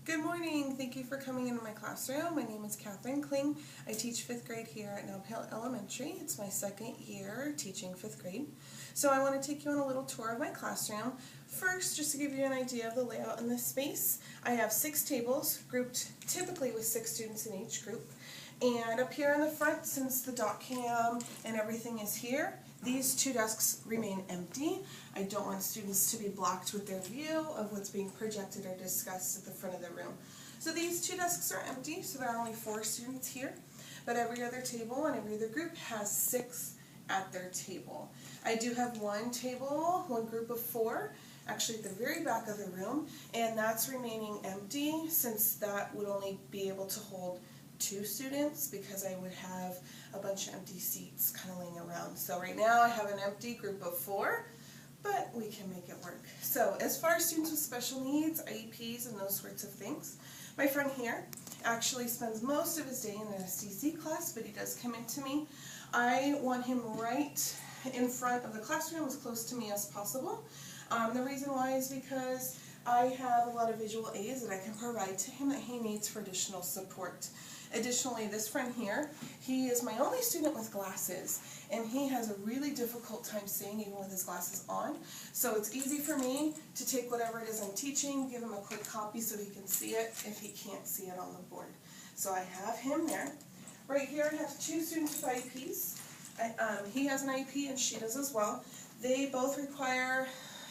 Good morning. Thank you for coming into my classroom. My name is Catherine Kling. I teach 5th grade here at Nob Hill Elementary. It's my second year teaching 5th grade. So I want to take you on a little tour of my classroom. First, just to give you an idea of the layout in this space, I have 6 tables grouped typically with 6 students in each group. And up here in the front, since the dot cam and everything is here, these 2 desks remain empty. I don't want students to be blocked with their view of what's being projected or discussed at the front of the room. So these 2 desks are empty, so there are only 4 students here. But every other table and every other group has 6 at their table. I do have one group of 4, actually at the very back of the room, and that's remaining empty since that would only be able to hold 2 students because I would have a bunch of empty seats kind of laying around. So right now I have an empty group of 4, but we can make it work. So as far as students with special needs, IEPs, and those sorts of things, my friend here actually spends most of his day in an SDC class, but he does come into me. I want him right in front of the classroom, as close to me as possible. The reason why is because I have a lot of visual aids that I can provide to him that he needs for additional support. Additionally, this friend here, he is my only student with glasses, and he has a really difficult time seeing even with his glasses on. So it's easy for me to take whatever it is I'm teaching, give him a quick copy so he can see it if he can't see it on the board. So I have him there. Right here I have 2 students with IEPs. He has an IEP and she does as well. They both require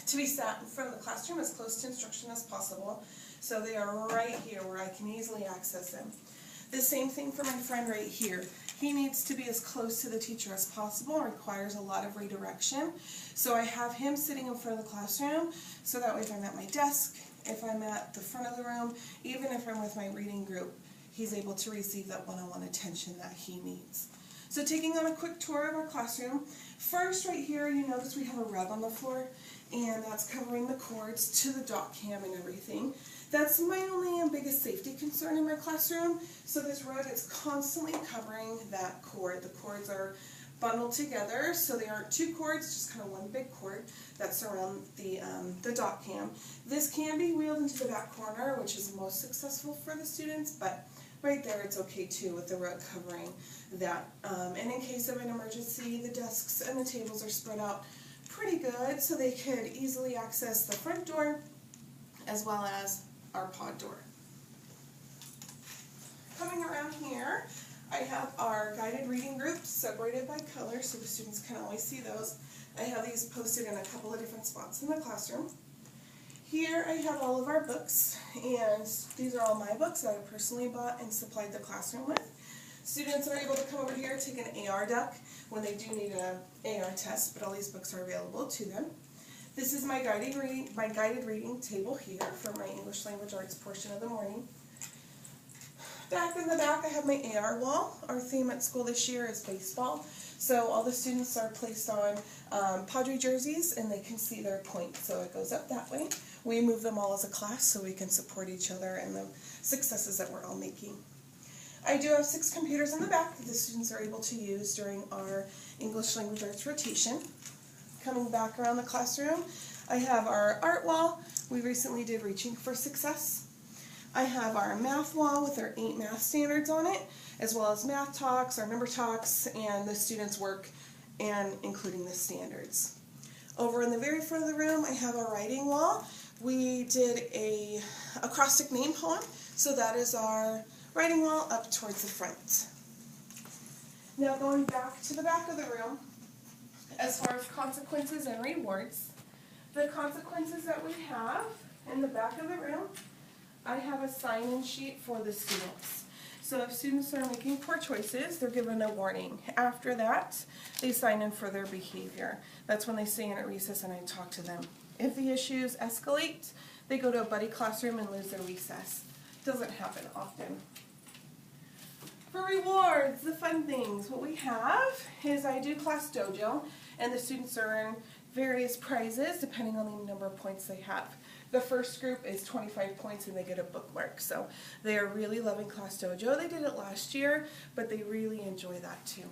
to be sat in front of the classroom as close to instruction as possible. So they are right here where I can easily access them. The same thing for my friend right here. He needs to be as close to the teacher as possible and requires a lot of redirection. So I have him sitting in front of the classroom so that way if I'm at my desk, if I'm at the front of the room, even if I'm with my reading group, he's able to receive that one-on-one attention that he needs. So taking on a quick tour of our classroom, first right here you notice we have a rug on the floor, and that's covering the cords to the dot cam and everything. That's my only and biggest safety concern in my classroom. So this rug is constantly covering that cord. The cords are bundled together, so they aren't 2 cords, just kind of one big cord that surround the dot cam. This can be wheeled into the back corner, which is most successful for the students, but right there it's okay too with the rug covering that. And in case of an emergency, the desks and the tables are spread out pretty good so they could easily access the front door as well as our pod door. Coming around here, I have our guided reading groups separated by color so the students can always see those. I have these posted in a couple of different spots in the classroom. Here I have all of our books, and these are all my books that I personally bought and supplied the classroom with. Students are able to come over here, take an AR duck when they do need an AR test, but all these books are available to them. This is my guided reading table here for my English Language Arts portion of the morning. Back in the back I have my AR wall. Our theme at school this year is baseball, so all the students are placed on Padre jerseys and they can see their point, so it goes up that way. We move them all as a class so we can support each other and the successes that we're all making. I do have 6 computers in the back that the students are able to use during our English Language Arts rotation. Coming back around the classroom, I have our art wall. We recently did Reaching for Success. I have our math wall with our 8 math standards on it, as well as math talks, our number talks, and the students' work, and including the standards. Over in the very front of the room, I have our writing wall. We did a acrostic name poem, so that is our writing wall up towards the front. Now going back to the back of the room, as far as consequences and rewards, the consequences that we have in the back of the room, I have a sign-in sheet for the students. So if students are making poor choices, they're given a warning. After that, they sign in for their behavior. That's when they stay in at recess and I talk to them. If the issues escalate, they go to a buddy classroom and lose their recess. Doesn't happen often. For rewards, the fun things, what we have is I do class dojo, and the students earn various prizes depending on the number of points they have. The first group is 25 points and they get a bookmark, so they are really loving class dojo. They did it last year, but they really enjoy that too.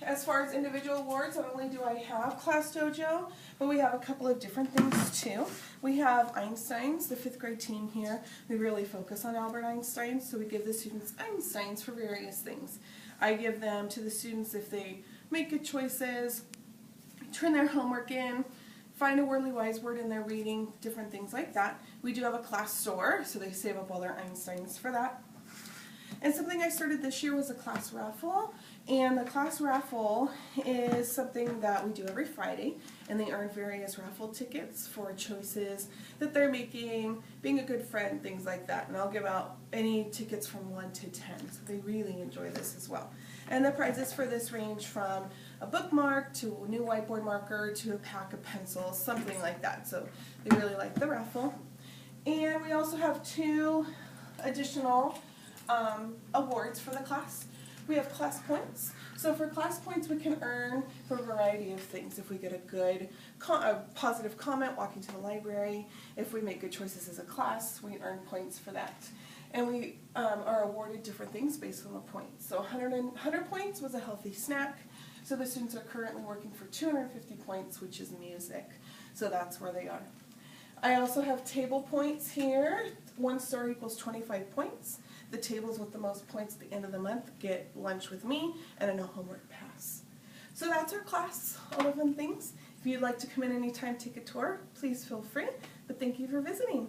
As far as individual awards, not only do I have class dojo, but we have a couple of different things too. We have Einsteins, the 5th grade team here. We really focus on Albert Einstein, so we give the students Einsteins for various things. I give them to the students if they make good choices, turn their homework in, find a worldly wise word in their reading, different things like that. We do have a class store, so they save up all their Einsteins for that. And something I started this year was a class raffle, and the class raffle is something that we do every Friday, and they earn various raffle tickets for choices that they're making, being a good friend, things like that. And I'll give out any tickets from 1 to 10, so they really enjoy this as well. And the prizes for this range from a bookmark to a new whiteboard marker to a pack of pencils, something like that. So they really like the raffle. And we also have 2 additional awards for the class. We have class points. So for class points we can earn for a variety of things. If we get a good, positive comment walking to the library, if we make good choices as a class, we earn points for that. And we are awarded different things based on the points. So 100 points was a healthy snack. So the students are currently working for 250 points, which is music. So that's where they are. I also have table points here. 1 star equals 25 points. The tables with the most points at the end of the month get lunch with me and a no homework pass. So that's our class, all the fun things. If you'd like to come in anytime, take a tour, please feel free. But thank you for visiting.